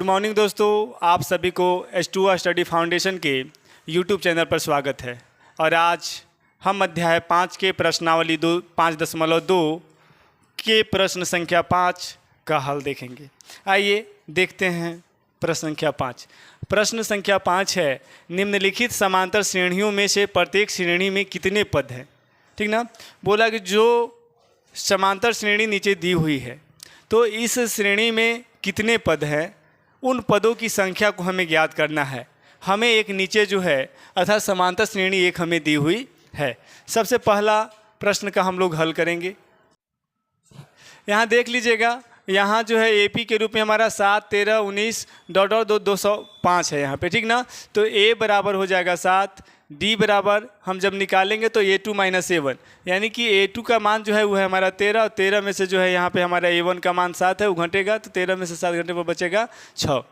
Good morning दोस्तों, आप सभी को H2O स्टडी फाउंडेशन के यूट्यूब चैनल पर स्वागत है। और आज हम अध्याय 5 के प्रश्नावली 5.2 के प्रश्न संख्या 5 का हल देखेंगे। आइए देखते हैं प्रश्न संख्या 5। प्रश्न संख्या 5 है, निम्नलिखित समांतर श्रेणियों में से प्रत्येक श्रेणी में कितने पद हैं। ठीक ना, बोला कि जो समांतर श्रेणी नीचे दी हुई है तो इस श्रेणी में कितने पद हैं, उन पदों की संख्या को हमें ज्ञात करना है। हमें एक नीचे जो है अर्थात समांतर श्रेणी एक हमें दी हुई है। सबसे पहला प्रश्न का हम लोग हल करेंगे। यहाँ देख लीजिएगा, यहाँ जो है एपी के रूप में हमारा 7, 13, 19 205 है यहाँ पे। ठीक ना, तो ए बराबर हो जाएगा 7, डी बराबर हम जब निकालेंगे तो A2 - A1, यानी कि A2 का मान जो है वो है हमारा 13 और 13 में से जो है यहाँ पे हमारा A1 का मान 7 है, वो घटेगा तो 13 में से 7 घंटे पर बचेगा 6।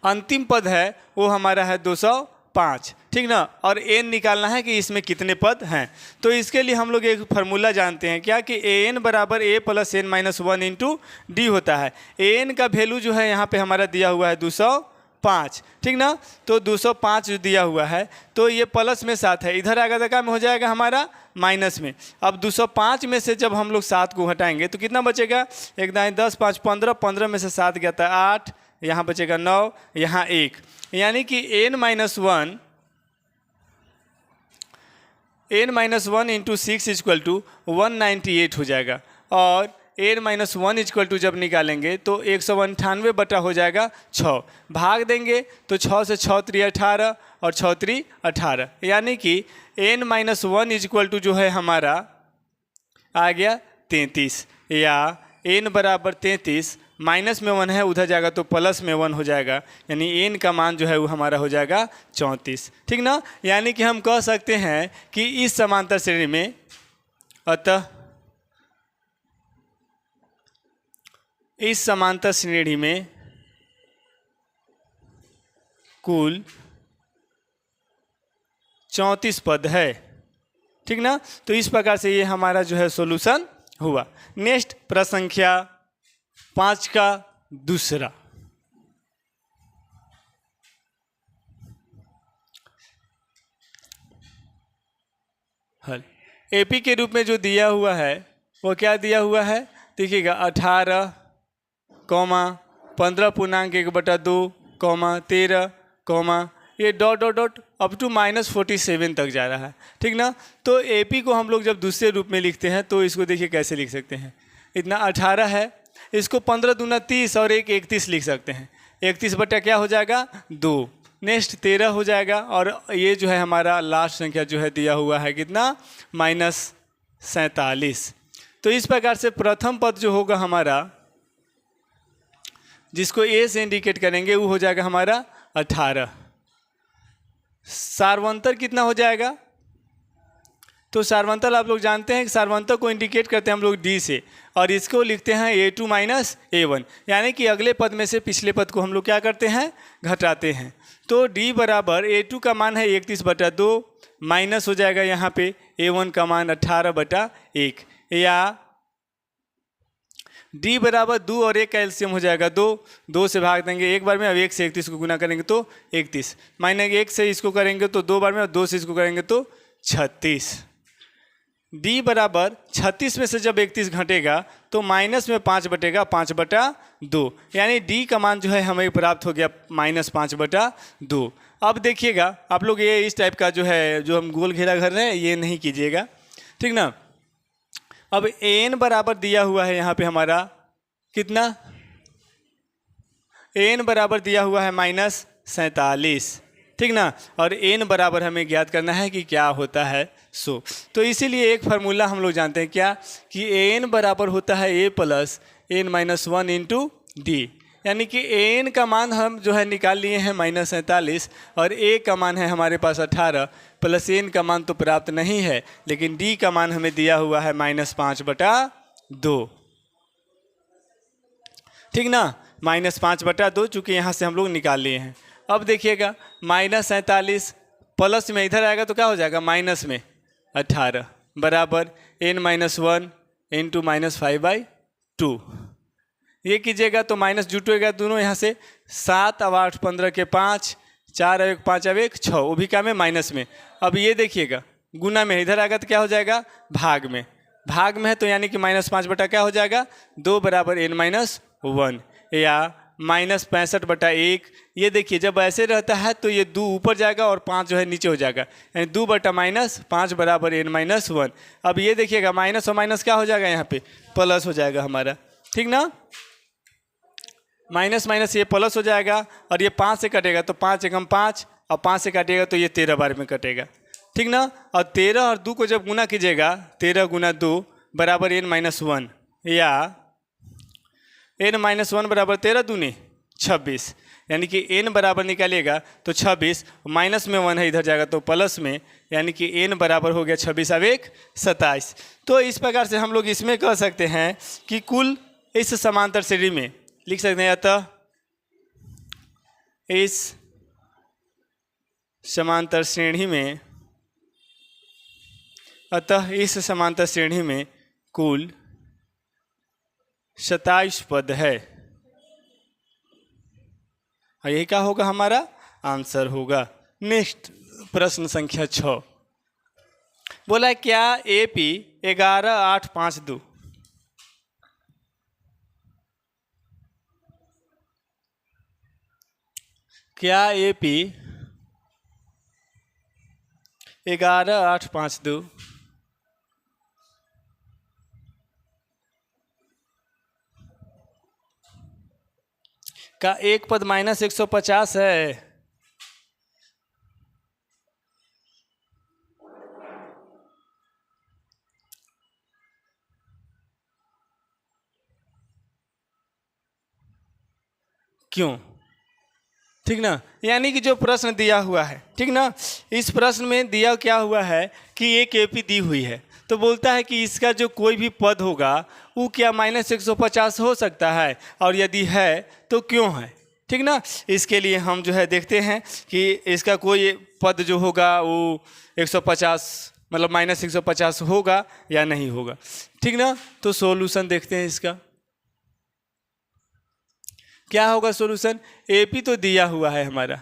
अंतिम पद है वो हमारा है 205। ठीक ना, और एन निकालना है कि इसमें कितने पद हैं। तो इसके लिए हम लोग एक फार्मूला जानते हैं क्या कि an बराबर a + n - 1 इंटू डी होता है। an का वैल्यू जो है यहाँ पे हमारा दिया हुआ है 205। ठीक ना, तो 205 जो दिया हुआ है तो ये प्लस में 7 है, इधर आगे तक में हो जाएगा हमारा माइनस में। अब 205 में से जब हम लोग 7 को हटाएंगे तो कितना बचेगा, एक दाएँ 10, 5, 15, 15 में से 7 गया था 8, यहाँ बचेगा 9, यहाँ 1, यानी कि n - 1 इंटू 6 = 198 हो जाएगा। और n - 1 जब निकालेंगे तो 198 बटा हो जाएगा 6। भाग देंगे तो 6 से 6 3 18 और 6 3 18, यानी कि n - 1 जो है हमारा आ गया 33, या n बराबर 33, माइनस में 1 है उधर जाएगा तो प्लस में 1 हो जाएगा, यानी n का मान जो है वो हमारा हो जाएगा 34। ठीक ना, यानी कि हम कह सकते हैं कि इस समांतर श्रेणी में अतः इस समांतर श्रेणी में कुल 34 पद है। ठीक ना, तो इस प्रकार से ये हमारा जो है सॉल्यूशन हुआ। नेक्स्ट प्रश्न संख्या 5 का दूसरा। हल एपी के रूप में जो दिया हुआ है वो क्या दिया हुआ है, देखिएगा 18, 15 पूर्णांक 1/2, 13, ये dot dot dot up to -47 तक जा रहा है। ठीक ना, तो एपी को हम लोग जब दूसरे रूप में लिखते हैं तो इसको देखिए कैसे लिख सकते हैं। इतना 18 है, इसको 15 दूना 30 और 1 31 लिख सकते हैं। 31 बटा क्या हो जाएगा 2। नेक्स्ट 13 हो जाएगा, और ये जो है हमारा लास्ट संख्या जो है दिया हुआ है कितना, -47। तो इस प्रकार से प्रथम पद जो होगा हमारा, जिसको ए से इंडिकेट करेंगे, वो हो जाएगा हमारा 18। सार्वंतर कितना हो जाएगा, तो सार्वंतर आप लोग जानते हैं कि सार्वंतर को इंडिकेट करते हैं हम लोग डी से, और इसको लिखते हैं A2 - A1, यानी कि अगले पद में से पिछले पद को हम लोग क्या करते हैं, घटाते हैं। तो डी बराबर A2 का मान है 31/2, माइनस हो जाएगा यहाँ पे A1 का मान 18/1, या डी बराबर 2 और 1 का एलसीएम हो जाएगा 2 से भाग देंगे एक बार में, अब 1 से 31 को गुना करेंगे तो 31, -1 से इसको करेंगे तो 2 बार में, और 2 से इसको करेंगे तो 36। डी बराबर 36 में से जब 31 घटेगा तो माइनस में 5 बटेगा 5/2, यानी डी का मान जो है हमें प्राप्त हो गया -5/2। अब देखिएगा आप लोग, ये इस टाइप का जो है जो हम गोल घेरा घर रहे हैं ये नहीं कीजिएगा। ठीक ना, अब n बराबर दिया हुआ है यहाँ पे हमारा कितना, n बराबर दिया हुआ है -47। ठीक ना, और n बराबर हमें ज्ञात करना है कि क्या होता है 100। तो इसीलिए एक फार्मूला हम लोग जानते हैं क्या, कि an बराबर होता है a + n - 1 इंटू डी, यानी कि an का मान हम जो है निकाल लिए हैं -47, और a का मान है हमारे पास 18, प्लस n का मान तो प्राप्त नहीं है, लेकिन d का मान हमें दिया हुआ है -5/2। ठीक ना, -5/2, चूँकि यहाँ से हम लोग निकाल लिए हैं। अब देखिएगा -47 प्लस में इधर आएगा तो क्या हो जाएगा, माइनस में 18 बराबर n - 1 इंटू -5/2, ये कीजिएगा तो माइनस जुटेगा दोनों यहाँ से, 7 और 8 15 के 5, 4 और 1 5 और 1 6, वो भी क्या में माइनस में। अब ये देखिएगा गुना में, इधर आएगा तो क्या हो जाएगा भाग में, भाग में है तो यानी कि -5 बटा क्या हो जाएगा 2 बराबर n-1 या -65/1। ये देखिए जब ऐसे रहता है तो ये 2 ऊपर जाएगा और 5 जो है नीचे हो जाएगा, यानी 2 बटा -5 बराबर n-1। अब ये देखिएगा माइनस और माइनस क्या हो जाएगा यहाँ पे प्लस हो जाएगा हमारा, ठीक ना। माइनस माइनस ये प्लस हो जाएगा और ये 5 से कटेगा तो 5 एकम 5 और 5 से काटिएगा तो ये 13 बार में कटेगा, ठीक ना। और 13 और 2 को जब गुना कीजिएगा 13 गुना 2 बराबर n-1 या n-1 बराबर 13 दूनी 26, यानी कि n बराबर निकालिएगा तो 26, माइनस में 1 है इधर जाएगा तो प्लस में, यानी कि n बराबर हो गया 26 और 1 27। तो इस प्रकार से हम लोग इसमें कह सकते हैं कि कुल इस समांतर श्रेणी में लिख सकते हैं, अतः इस समांतर श्रेणी में कुल 27 पद है, और यही क्या होगा हमारा आंसर होगा। नेक्स्ट प्रश्न संख्या 6 बोला क्या AP 11 8 5 2 क्या AP 11 8 5 2 का एक पद -150 है? क्यों? ठीक ना, यानी कि जो प्रश्न दिया हुआ है, ठीक ना, इस प्रश्न में दिया क्या हुआ है कि एक AP दी हुई है, तो बोलता है कि इसका जो कोई भी पद होगा वो क्या -150 हो सकता है, और यदि है तो क्यों है, ठीक ना। इसके लिए हम जो है देखते हैं कि इसका कोई पद जो होगा वो 150 मतलब -150 होगा या नहीं होगा, ठीक ना। तो सॉल्यूशन देखते हैं इसका क्या होगा सॉल्यूशन। AP तो दिया हुआ है हमारा,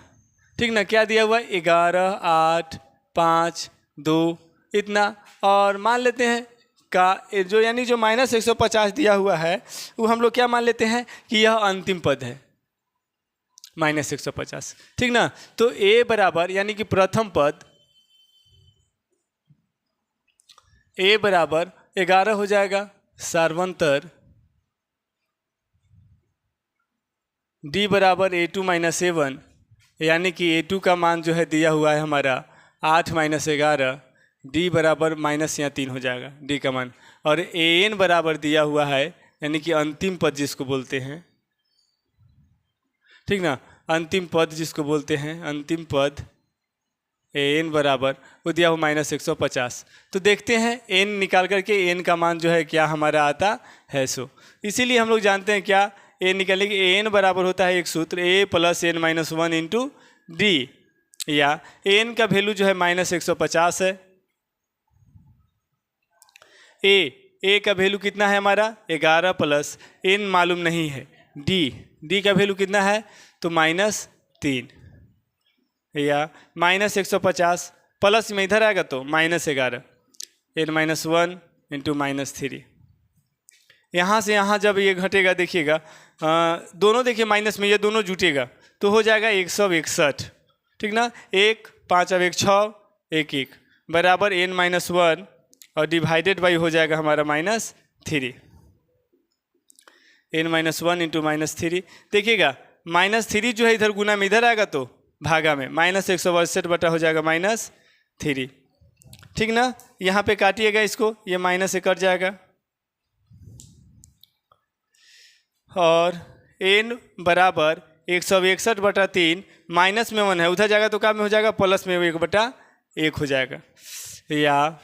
ठीक ना, क्या दिया हुआ है 11 8 5 2 इतना, और मान लेते हैं का जो यानी जो -150 दिया हुआ है वो हम लोग क्या मान लेते हैं कि यह अंतिम पद है -150, ठीक ना। तो A बराबर यानी कि प्रथम पद A बराबर 11 हो जाएगा, सार्वंतर D बराबर A2 - A1, यानी कि A2 का मान जो है दिया हुआ है हमारा 8 - 11, D बराबर -3 हो जाएगा D का मान, और AN बराबर दिया हुआ है यानी कि अंतिम पद जिसको बोलते हैं, ठीक ना, अंतिम पद जिसको बोलते हैं, अंतिम पद AN बराबर वो दिया हुआ -150। तो देखते हैं N निकाल करके N का मान जो है क्या हमारा आता है सो, इसीलिए हम लोग जानते हैं क्या A निकालने की AN बराबर होता है एक सूत्र A + n-1 इंटू D, या AN का वैल्यू जो है -150 है, A का वैल्यू कितना है हमारा 11 प्लस N मालूम नहीं है D का वैल्यू कितना है तो -3, या -150 प्लस में इधर आएगा तो -11 n-1 इंटू -3। यहाँ से यहाँ जब ये घटेगा देखिएगा दोनों देखिए माइनस में ये दोनों जुटेगा तो हो जाएगा 161, ठीक ना। 1 5 और 1 6 1 1 बराबर n-1 और डिवाइडेड बाई हो जाएगा हमारा -3, n-1 इंटू -3। देखिएगा -3 जो है इधर गुना में इधर आएगा तो भागा में -162 बटा हो जाएगा -3, ठीक ना। यहाँ पे काटिएगा इसको, ये माइनस से कट जाएगा, और n बराबर 161 बटा 3 माइनस में 1 है उधर जाएगा तो क्या में हो जाएगा प्लस में 1 बटा 1 हो जाएगा, या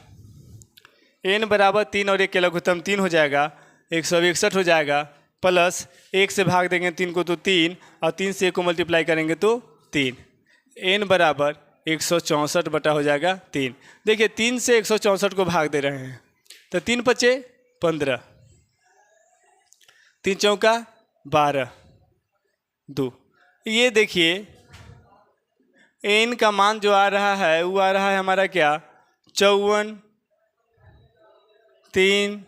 n बराबर 3 और 1 के लघुत्तम 3 हो जाएगा 161 हो जाएगा, प्लस 1 से भाग देंगे 3 को तो 3, और 3 से 1 को मल्टीप्लाई करेंगे तो 3, n बराबर 164 बटा हो जाएगा 3। देखिए 3 से 164 को भाग दे रहे हैं तो 3 × 5 = 15, 3 × 4 = 12 2। ये देखिए n का मान जो आ रहा है वो आ रहा है हमारा क्या 54 3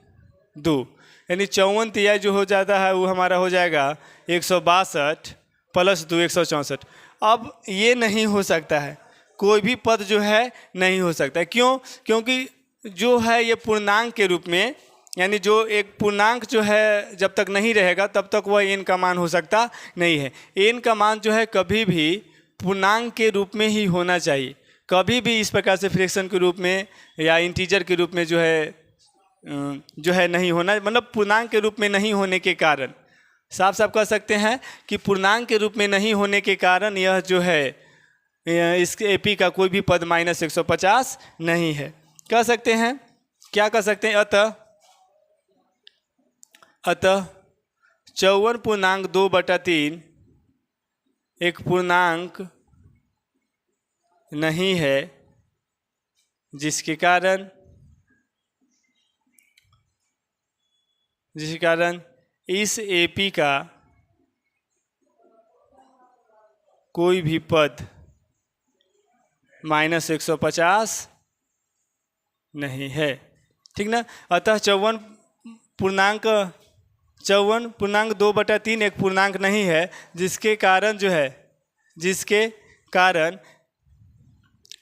2, यानी 54 तिहाई जो हो जाता है वो हमारा हो जाएगा 162 प्लस 2 164। अब ये नहीं हो सकता है, कोई भी पद जो है नहीं हो सकता है। क्यों? क्योंकि जो है ये पूर्णांक के रूप में, यानी जो एक पूर्णांक जो है जब तक नहीं रहेगा तब तक वह n का मान हो सकता नहीं है। n का मान जो है कभी भी पूर्णांक के रूप में ही होना चाहिए, कभी भी इस प्रकार से फ्रैक्शन के रूप में या इंटीजर के रूप में जो है नहीं होना, मतलब पूर्णांक के रूप में नहीं होने के कारण, साफ साफ कह सकते हैं कि पूर्णांक के रूप में नहीं होने के कारण यह जो है इस एपी का कोई भी पद -150 नहीं है। कह सकते हैं, क्या कह सकते हैं, अतः 54.2/3 एक पूर्णांक नहीं है, जिसके कारण इस एपी का कोई भी पद -150 नहीं है। ठीक ना? अतः 54.2/3 एक पूर्णांक नहीं है, जिसके कारण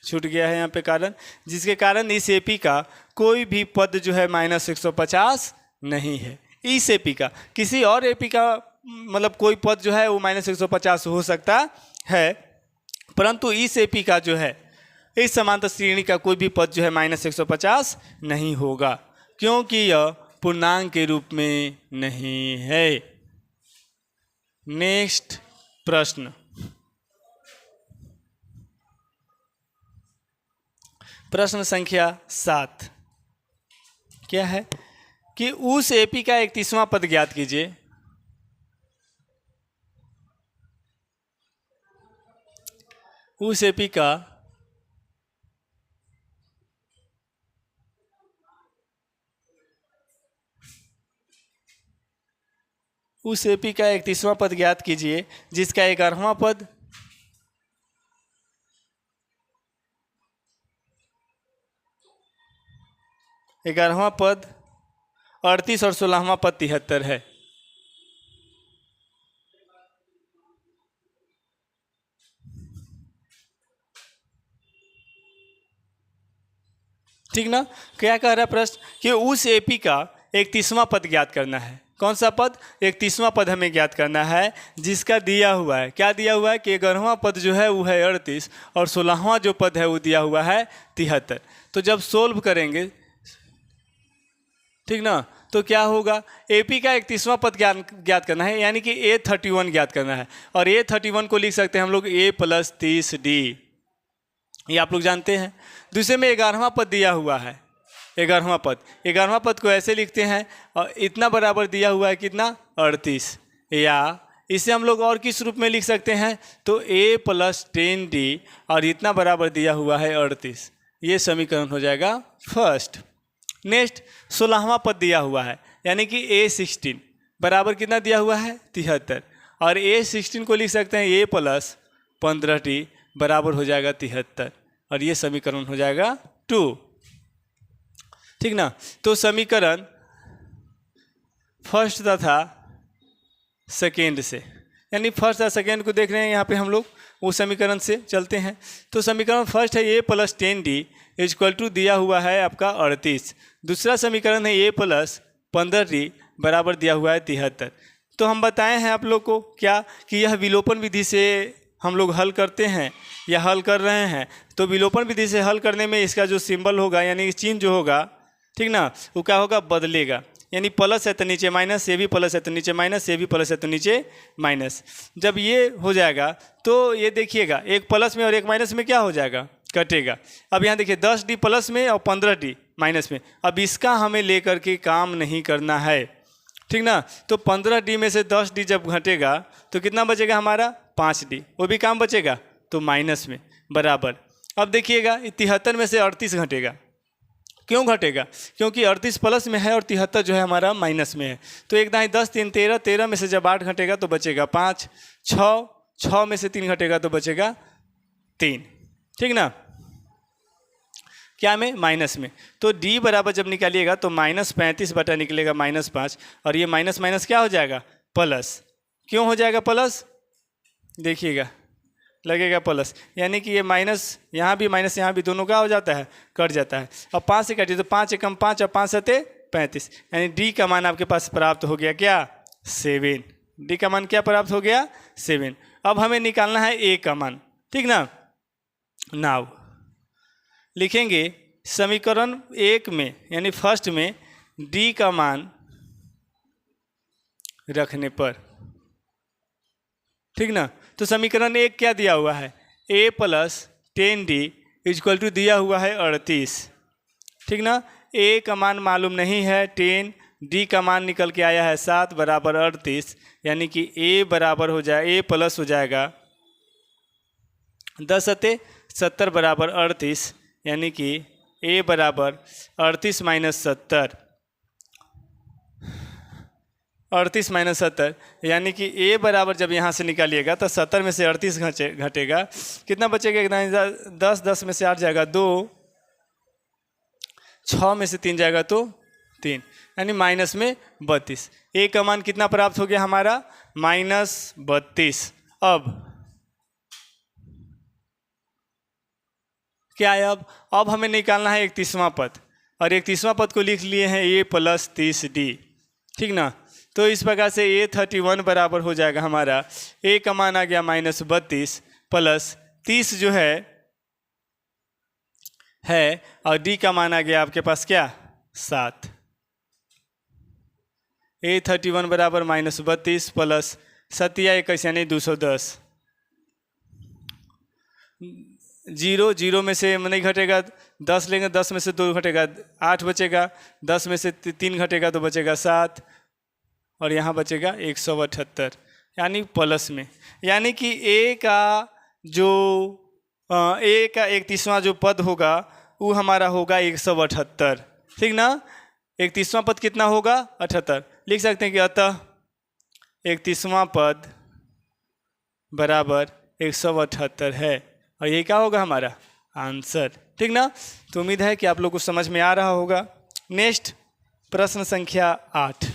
छूट गया है यहाँ पे कारण, जिसके कारण इस एपी का कोई भी पद जो है -150 नहीं है। इस एपी का, किसी और एपी का मतलब कोई पद जो है वो -150 हो सकता है, परंतु इस एपी का जो है, इस समांतर श्रेणी का कोई भी पद जो है -150 नहीं होगा, क्योंकि यह पूर्णांक के रूप में नहीं है। नेक्स्ट प्रश्न, प्रश्न संख्या 7 क्या है कि उस एपी का 31वां पद ज्ञात कीजिए। उस एपी का उस एपी का 31वां पद ज्ञात कीजिए, जिसका 11वां पद ग्यारहवां पद 38 और 16वां पद 73 है। ठीक ना? क्या कह रहा है प्रश्न कि उस एपी का 31वां पद ज्ञात करना है। कौन सा पद? 31वां पद हमें ज्ञात करना है, जिसका दिया हुआ है, क्या दिया हुआ है कि 11वां पद जो है वो है 38 और 16वां जो पद है वो दिया हुआ है 73। तो जब सोल्व करेंगे, ठीक ना, तो क्या होगा, एपी का 31वां पद ज्ञात करना है, यानी कि A31 ज्ञात करना है। और A31 को लिख सकते हैं हम लोग A + 30D, ये आप लोग जानते हैं। दूसरे में 11वां पद दिया हुआ है, 11वां पद को ऐसे लिखते हैं, और इतना बराबर दिया हुआ है कितना 38, या इसे हम लोग और किस रूप में लिख सकते हैं, तो A + 10D और इतना बराबर दिया हुआ है 38। ये समीकरण हो जाएगा फर्स्ट। नेक्स्ट 16वां पद दिया हुआ है, यानी कि A16 बराबर कितना दिया हुआ है 73, और A16 को लिख सकते हैं A + 15D बराबर हो जाएगा 73, और ये समीकरण हो जाएगा 2। ठीक ना? तो समीकरण फर्स्ट तथा सेकेंड से, यानी फर्स्ट और सेकेंड को देख रहे हैं यहाँ पे हम लोग, वो समीकरण से चलते हैं। तो समीकरण फर्स्ट है A + 10D = दिया हुआ है आपका 38। दूसरा समीकरण है A + 15D बराबर दिया हुआ है 73। तो हम बताए हैं आप लोग को क्या कि यह विलोपन विधि से हम लोग हल करते हैं या हल कर रहे हैं। तो विलोपन विधि से हल करने में इसका जो सिंबल होगा, यानी चिन्ह जो होगा, ठीक ना, वो क्या होगा, बदलेगा। यानी प्लस है तो नीचे माइनस, ये भी प्लस है तो नीचे माइनस, ये भी प्लस है तो नीचे माइनस। जब ये हो जाएगा तो ये देखिएगा, एक प्लस में और एक माइनस में क्या हो जाएगा, कटेगा। अब यहाँ देखिए 10D प्लस में और 15D माइनस में, अब इसका हमें लेकर के काम नहीं करना है, ठीक ना। तो 15D में से 10D जब घटेगा तो कितना बचेगा हमारा 5D, वो भी काम बचेगा तो माइनस में बराबर। अब देखिएगा 73 में से 38 घटेगा, क्यों घटेगा? क्योंकि 38 प्लस में है और 73 जो है हमारा माइनस में है। तो एक दाएँ 10 3 13, 13 में से जब 8 घटेगा तो बचेगा 5, 6 में से 3 घटेगा तो बचेगा 3, ठीक ना, क्या में? माइनस में। तो d बराबर जब निकालिएगा तो -35 बटा निकलेगा -5, और ये माइनस माइनस क्या हो जाएगा? प्लस। क्यों हो जाएगा प्लस? देखिएगा लगेगा प्लस, यानी कि ये माइनस यहाँ भी माइनस यहाँ भी, दोनों का हो जाता है, कट जाता है। अब 5 से कटिए तो 5 एकम 5 और 5 सते 35, यानी डी का मान आपके पास प्राप्त हो गया क्या? 7। डी का मान क्या प्राप्त हो गया? 7। अब हमें निकालना है ए का मान, ठीक ना। नाउ लिखेंगे समीकरण 1 में यानी फर्स्ट में डी का मान रखने पर, ठीक ना। तो समीकरण 1 क्या दिया हुआ है? a plus 10d equal to दिया हुआ है 38, ठीक ना। a का मान मालूम नहीं है 10, d का मान निकल के आया है 7 बराबर 38, यानी कि a बराबर हो जाए a प्लस हो जाएगा 10 सते 70 बराबर 38, यानी कि a बराबर 38 माइनस 70, 38 माइनस 70, यानी कि a बराबर जब यहाँ से निकालिएगा तो 70 में से 38 घटेगा, कितना बचेगा? कितना? 10, 10 में से 8 जाएगा 2, 6 में से 3 जाएगा तो 3, यानी माइनस में 32। a का मान कितना प्राप्त हो गया हमारा? -32। अब क्या है? अब हमें निकालना है 31वां पद, और 31वां पद को लिख लिए हैं a प्लस 30d, ठीक ना। तो इस प्रकार से A31 बराबर हो जाएगा हमारा, a का मान आ गया -32 प्लस 30 जो है और d का मान आ गया आपके पास क्या? 7। A31 बराबर -32 प्लस 7 या 21 यानी 210। 0 में से नहीं घटेगा, 10 लेंगे 10 में से 2 घटेगा 8 बचेगा, 10 में से 3 घटेगा तो बचेगा 7, और यहाँ बचेगा 178, यानी प्लस में, यानी कि a का 31वां जो पद होगा वो हमारा होगा 178, ठीक ना। 31वां पद कितना होगा? 78। लिख सकते हैं कि अतः 31वां पद बराबर 178 है, और ये क्या होगा हमारा आंसर, ठीक ना। तो उम्मीद है कि आप लोग को समझ में आ रहा होगा। नेक्स्ट प्रश्न संख्या 8।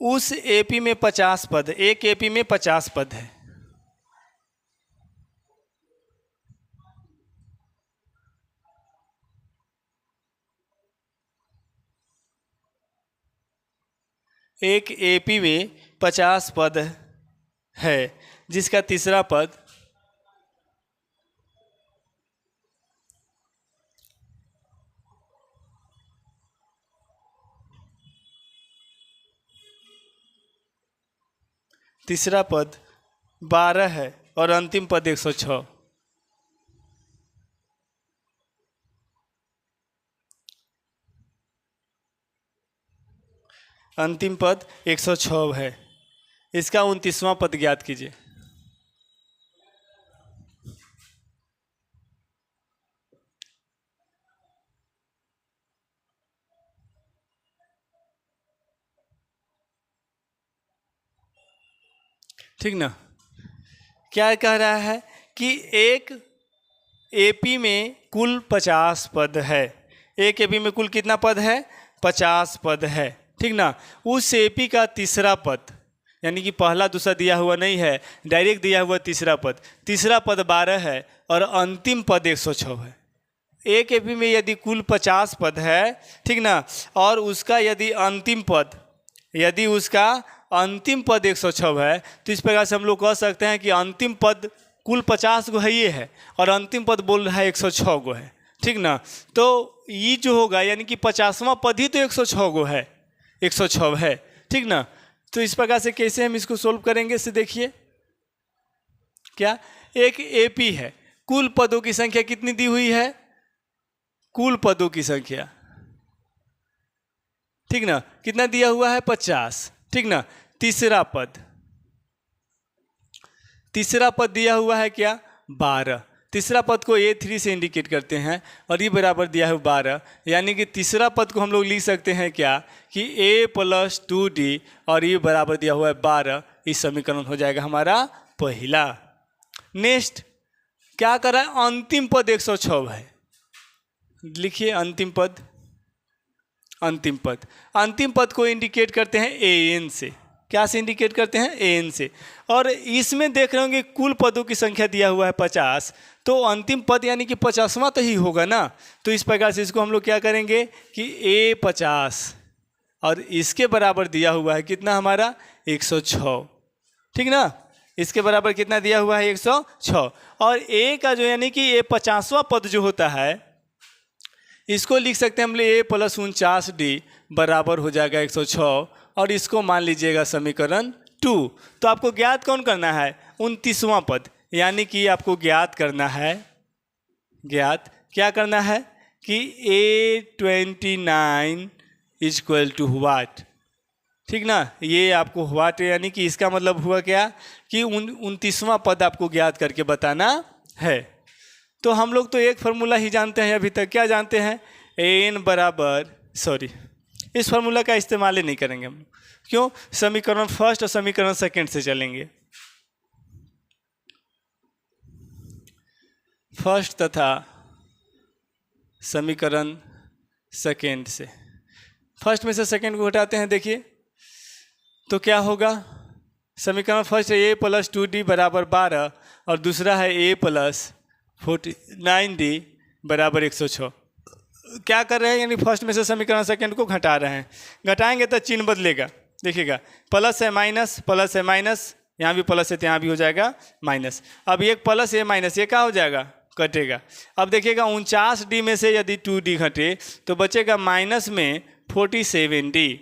उस एपी में 50 पद, एक एपी में 50 पद है। एक एपी में 50 पद है जिसका तीसरा पद तीसरा पद 12 है और अंतिम पद 106। अंतिम पद 106 है। इसका 29वां पद ज्ञात कीजिए। ठीक ना। क्या कह रहा है कि एक एपी में कुल 50 पद है। एक एपी में कुल कितना पद है? 50 पद है। ठीक ना। उस एपी का तीसरा पद, यानी कि पहला दूसरा दिया हुआ नहीं है, डायरेक्ट दिया हुआ तीसरा पद। तीसरा पद 12 है और अंतिम पद 106 है। एक एपी में यदि कुल 50 पद है, ठीक ना, और उसका यदि अंतिम पद 106 है, तो इस प्रकार से हम लोग कह सकते हैं कि अंतिम पद कुल 50 गो है ये है और अंतिम पद बोल रहा है 106 गो है। ठीक ना। तो ये जो होगा यानी कि 50वां पद ही तो 106 गो है, 106 है। ठीक ना। तो इस प्रकार से कैसे हम इसको सोल्व करेंगे, इसे देखिए। क्या एक एपी है, कुल पदों की संख्या कितनी दी हुई है? कुल पदों की संख्या, ठीक ना, कितना दिया हुआ है 50, ठीक ना। तीसरा पद दिया हुआ है क्या 12, तीसरा पद को A3 से इंडिकेट करते हैं और ये बराबर दिया है 12, यानी कि तीसरा पद को हम लोग लिख सकते हैं क्या कि A + 2D और ये बराबर दिया हुआ है 12। इस समीकरण हो जाएगा हमारा पहला। नेक्स्ट क्या कर रहा है, अंतिम पद 106 है, लिखिए अंतिम पद को इंडिकेट करते हैं AN से। क्या से इंडिकेट करते हैं, AN से। और इसमें देख रहे होंगे कुल पदों की संख्या दिया हुआ है 50, तो अंतिम पद यानी कि 50वां तो ही होगा ना। तो इस प्रकार से इसको हम लोग क्या करेंगे कि A50 और इसके बराबर दिया हुआ है कितना हमारा 106, ठीक ना। इसके बराबर कितना दिया हुआ है 106, और A का जो यानी कि ये 50वां पद जो होता है इसको लिख सकते हैं हम लोग A + 49D बराबर हो जाएगा 106, और इसको मान लीजिएगा समीकरण 2। तो आपको ज्ञात कौन करना है 29वां पद, यानी कि आपको ज्ञात क्या करना है कि A29 = व्हाट, ठीक ना। ये आपको व्हाट यानी कि इसका मतलब हुआ क्या कि 29वां पद आपको ज्ञात करके बताना है। तो हम लोग तो एक फार्मूला ही जानते हैं अभी तक, क्या जानते हैं AN बराबर, सॉरी इस फार्मूला का इस्तेमाल ही नहीं करेंगे हम, क्यों, समीकरण फर्स्ट और समीकरण सेकंड से चलेंगे। फर्स्ट तथा समीकरण सेकंड से, फर्स्ट में से सेकंड को हटाते हैं, देखिए तो क्या होगा, समीकरण फर्स्ट है A + 2D बराबर 12 और दूसरा है A + 49D बराबर 106। क्या कर रहे हैं, यानी फर्स्ट में से समीकरण सेकंड को घटा रहे हैं, घटाएंगे तो चिन्ह बदलेगा, देखिएगा प्लस है माइनस, यहाँ भी प्लस है तो यहाँ भी हो जाएगा माइनस। अब एक प्लस ये माइनस ये क्या हो जाएगा, कटेगा। अब देखिएगा 49D में से यदि 2D घटे तो बचेगा माइनस में 47D,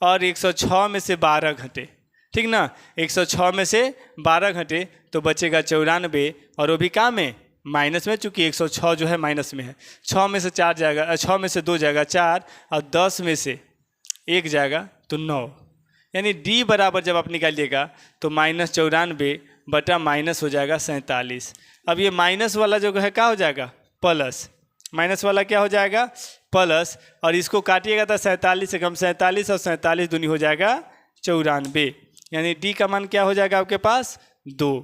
और 106 में से 12 घटे, ठीक ना। 106 में से 12 घटे तो बचेगा 94, और वो भी कहाँ में, माइनस में, चूँकि 106 जो है माइनस में है। 6 में से 4 जाएगा, 6 में से 2 जाएगा 4, और 10 में से 1 जाएगा तो 9, यानी D बराबर जब आप निकालिएगा तो -94 बटा माइनस हो जाएगा 47। अब ये माइनस वाला जो है क्या हो जाएगा प्लस, माइनस वाला क्या हो जाएगा प्लस, और इसको काटिएगा तो 47 से कम 47 और 47 दूनी हो जाएगा 94, यानी D का मान क्या हो जाएगा आपके पास 2।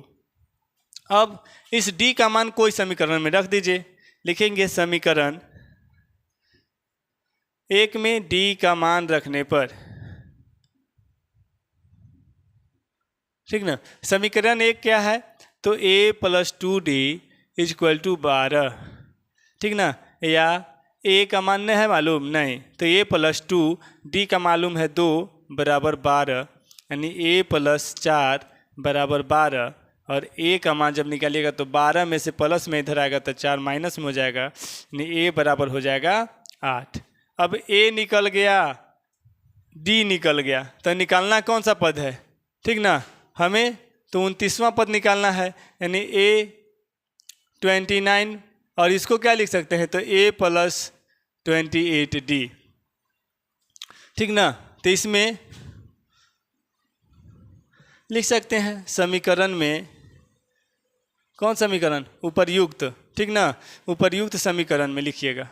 अब इस D का मान कोई समीकरण में रख दीजिए, लिखेंगे समीकरण 1 में D का मान रखने पर, ठीक ना। समीकरण 1 क्या है, तो A + 2D = 12, ठीक ना, या A का मान नहीं है मालूम, नहीं तो A + 2, D का मालूम है 2 बराबर 12, यानी A + 4 बराबर 12, और A का मान जब निकालिएगा तो 12 में से प्लस में इधर आएगा तो 4 माइनस में हो जाएगा, यानी A बराबर हो जाएगा 8। अब A निकल गया, D निकल गया, तो निकालना कौन सा पद है, ठीक ना, हमें तो 29वां पद निकालना है, यानी A29, और इसको क्या लिख सकते हैं तो A + 28D, ठीक ना। तो इसमें लिख सकते हैं समीकरण में, कौन समीकरण, उपर्युक्त, ठीक ना, उपर्युक्त समीकरण में लिखिएगा।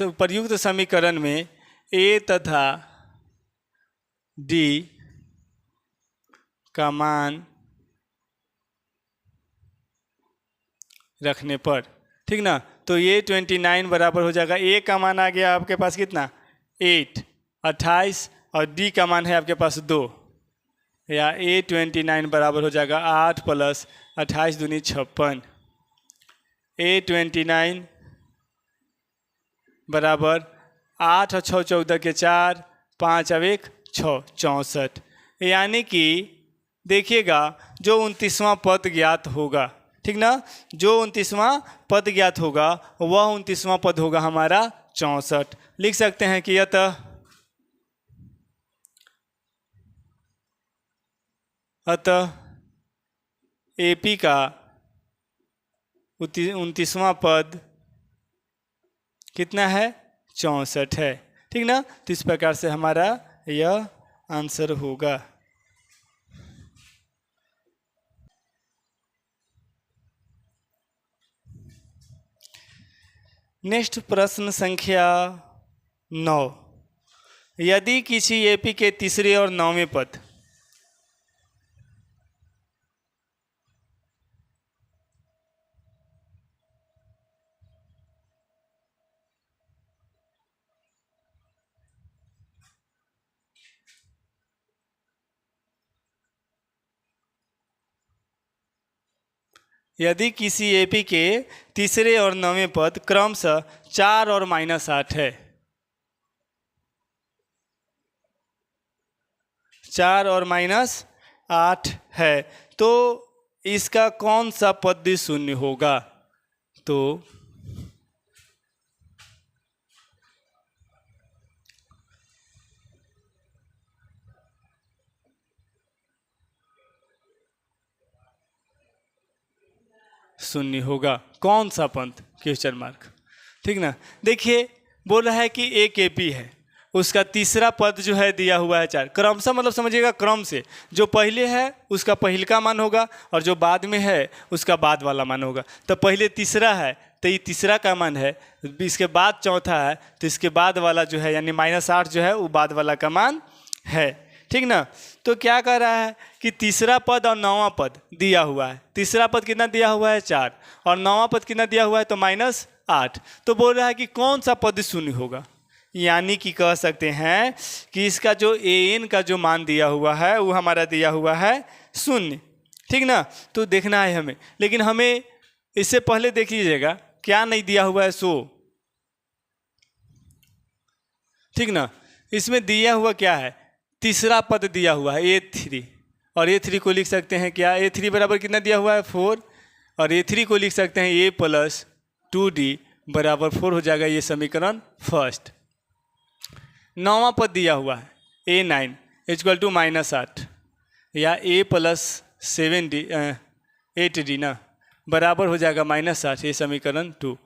उपर्युक्त समीकरण में A तथा D का मान रखने पर, ठीक ना, तो ये 29 बराबर हो जाएगा। A का मान आ गया आपके पास कितना 8, 28, और D का मान है आपके पास 2, या A29 बराबर हो जाएगा 8 + 28 दूनी 56। A29 बराबर 8 और 6 14 के 4, 5 और 1 6 64, यानी कि देखिएगा जो 29वां पद ज्ञात होगा, ठीक ना, जो 29वां पद ज्ञात होगा वह 29वां पद होगा हमारा 64। लिख सकते हैं कि यह अतः AP का 29वां पद कितना है? 64 है। ठीक ना? तो इस प्रकार से हमारा यह आंसर होगा। नेक्स्ट प्रश्न संख्या 9। यदि किसी AP के तीसरे और 9वें पद यदि किसी AP के तीसरे और 9वें पद क्रमशः 4 और -8 है, 4 और -8 है, तो इसका कौन सा पद शून्य होगा? तो शून्य होगा। कौन सा पद? Question mark. ठीक ना? देखिए, बोल रहा है कि एक AP है, उसका तीसरा पद जो है दिया हुआ है 4। क्रमशः मतलब समझिएगा, क्रम से जो पहले है उसका पहले का मान होगा और जो बाद में है उसका बाद वाला मान होगा। तो पहले तीसरा है तो ये तीसरा का मान है, इसके बाद चौथा है तो इसके बाद वाला जो है यानी -8 जो है वो बाद वाला का मान है। ठीक ना? तो क्या कह रहा है कि तीसरा पद और 9वां पद दिया हुआ है। तीसरा पद कितना दिया हुआ है? 4 और 9वां पद कितना दिया हुआ है? तो -8। तो बोल रहा है कि कौन सा पद शून्य होगा। यानी कि कह सकते हैं कि इसका जो AN का जो मान दिया हुआ है वो हमारा दिया हुआ है 0। ठीक ना? तो देखना है हमें, लेकिन हमें इससे पहले देख लीजिएगा क्या नहीं दिया हुआ है। ठीक ना? इसमें दिया हुआ क्या है? तीसरा पद दिया हुआ है A3, और A3 को लिख सकते हैं क्या? A3 बराबर कितना दिया हुआ है? 4, और A3 को लिख सकते हैं A + 2D बराबर 4 हो जाएगा। ये समीकरण फर्स्ट। 9वां पद दिया हुआ है A9 = -8, या A + 7D 8D ना बराबर हो जाएगा -8। ये समीकरण 2।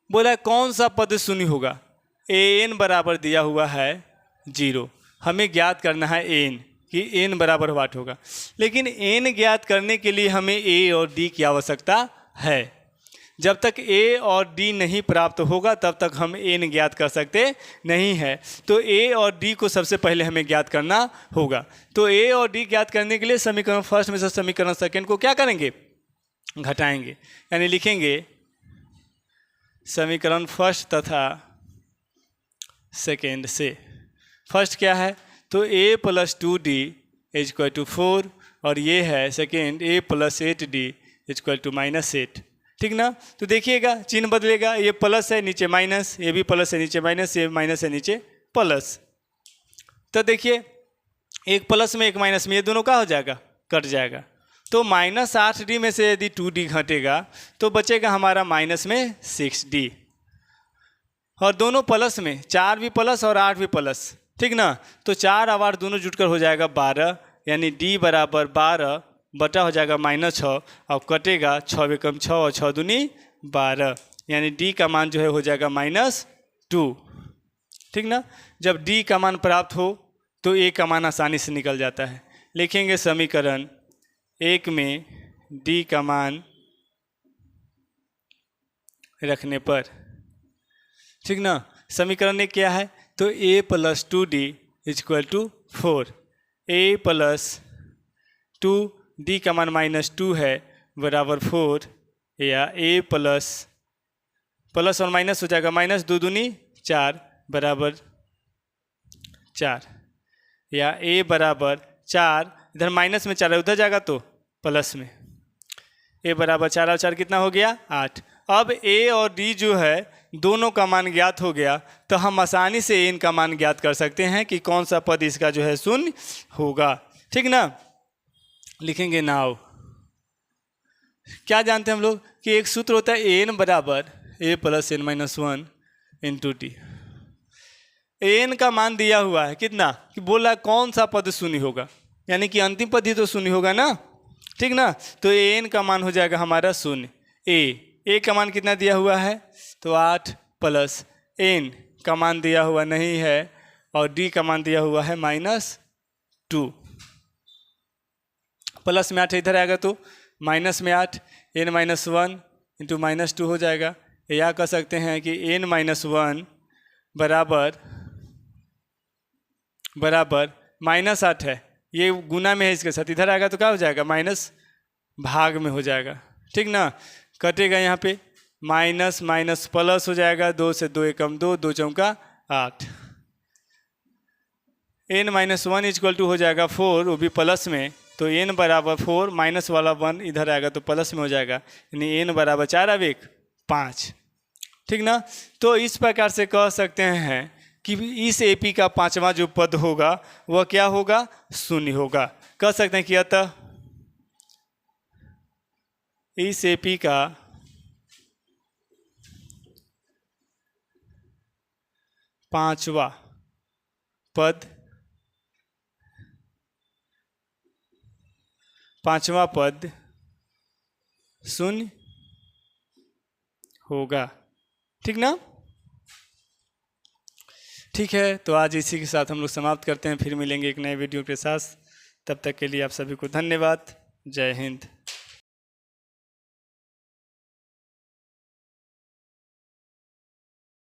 बोला है कौन सा पद शून्य होगा? AN बराबर दिया हुआ है 0। हमें ज्ञात करना है n कि n बराबर वाट होगा, लेकिन n ज्ञात करने के लिए हमें A और D की आवश्यकता है। जब तक A और D नहीं प्राप्त होगा तब तक हम n ज्ञात कर सकते नहीं है। तो A और D को सबसे पहले हमें ज्ञात करना होगा। तो A और D ज्ञात करने के लिए समीकरण फर्स्ट में से समीकरण सेकेंड को क्या करेंगे? घटाएंगे, यानी लिखेंगे समीकरण फर्स्ट तथा सेकेंड से। फर्स्ट क्या है? तो A + 2D = 4, और ये है सेकेंड A + 8D = -8। ठीक ना? तो देखिएगा चिन्ह बदलेगा, ये प्लस है नीचे माइनस, ये भी प्लस है नीचे माइनस, ये माइनस है नीचे प्लस। तो देखिए एक प्लस में एक माइनस में ये दोनों का हो जाएगा? कट जाएगा। तो -8D में से यदि 2D घटेगा तो बचेगा हमारा माइनस में 6D, और दोनों प्लस में 4 भी प्लस और 8 भी प्लस। ठीक ना? तो 4 और 8 दोनों जुटकर हो जाएगा 12, यानी D बराबर 12 बटा हो जाएगा -6, और कटेगा 6 × 6 और 6 दूनी 12, यानी D का मान जो है हो जाएगा -2। ठीक ना? जब D का मान प्राप्त हो तो A का मान आसानी से निकल जाता है। लिखेंगे समीकरण 1 में D का मान रखने पर। ठीक ना? समीकरण 1 क्या है? तो A + 2D = 4, A + 2D का मान -2 है बराबर 4, या A प्लस और माइनस हो जाएगा -2 दूनी 4 बराबर 4, या A बराबर 4, इधर माइनस में 4 है उधर जाएगा तो प्लस में। A बराबर 4 और 4 कितना हो गया? 8। अब A और D जो है दोनों का मान ज्ञात हो गया, तो हम आसानी से n का मान ज्ञात कर सकते हैं कि कौन सा पद इसका जो है शून्य होगा। ठीक ना? लिखेंगे नाउ। क्या जानते हैं हम लोग कि एक सूत्र होता है n बराबर A + n - 1 × D। n का मान दिया हुआ है कितना, कि बोला कौन सा पद शून्य होगा। यानी कि अंतिम पद ही तो शून्य होगा ना, ठीक ना। तो एन का मान हो जाएगा हमारा शून्य। ए का मान कितना दिया हुआ है, तो 8 प्लस एन का मान दिया हुआ नहीं है और डी का मान दिया हुआ है -2। प्लस में 8 इधर आएगा तो माइनस में 8, n -1 इंटू -2 हो जाएगा। या कह सकते हैं कि n -1 बराबर -8 है, ये गुना में है इसके साथ, इधर आएगा तो क्या हो जाएगा, माइनस भाग में हो जाएगा, ठीक ना। कटेगा यहाँ पे माइनस माइनस प्लस हो जाएगा, 2 से 2 एकम 2, 2 चौका 8। n -1 इक्वल टू हो जाएगा 4, वो भी प्लस में, तो n बराबर 4, माइनस वाला 1 इधर आएगा तो प्लस में हो जाएगा, यानी n बराबर 4 अब 1 5, ठीक ना। तो इस प्रकार से कह सकते हैं कि इस एपी का पांचवा जो पद होगा वह क्या होगा, शून्य होगा। कह सकते हैं कि अतः इस एपी का पांचवा पद शून्य होगा, ठीक ना। ठीक है, तो आज इसी के साथ हम लोग समाप्त करते हैं, फिर मिलेंगे एक नए वीडियो के साथ। तब तक के लिए आप सभी को धन्यवाद। जय हिंद।